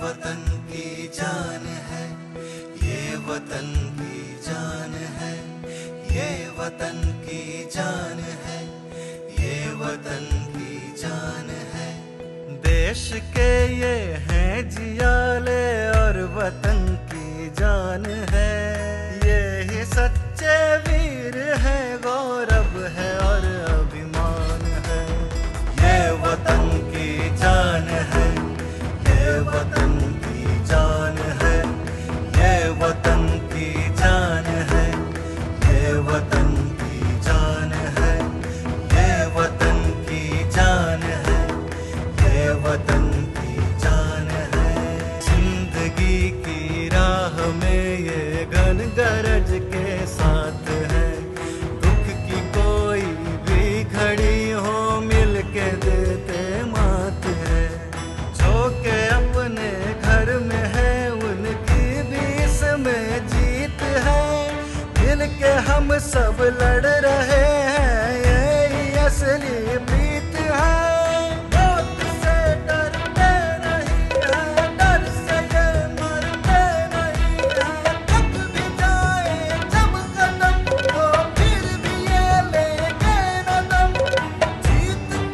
वतन की जान है, ये वतन की जान है, ये वतन की जान है, ये वतन की जान है। देश के ये हैं जियाले और वतन की जान है, ये ही सच्चे वीर हैं, गौरव है और अभिमान है। ये वतन की जान है, ये वतन की जान है, ये वतन की जान है, ये वतन की जान है, ये वतन की जान है, ये वतन की जान है। जिंदगी की राह में ये घन गरज के साथ है, दुख की कोई भी घड़ी हो मिल के देते मात है। जो के अपने घर में है उनकी भी इसमें जीत है, मिल के हम सब लड़ रहे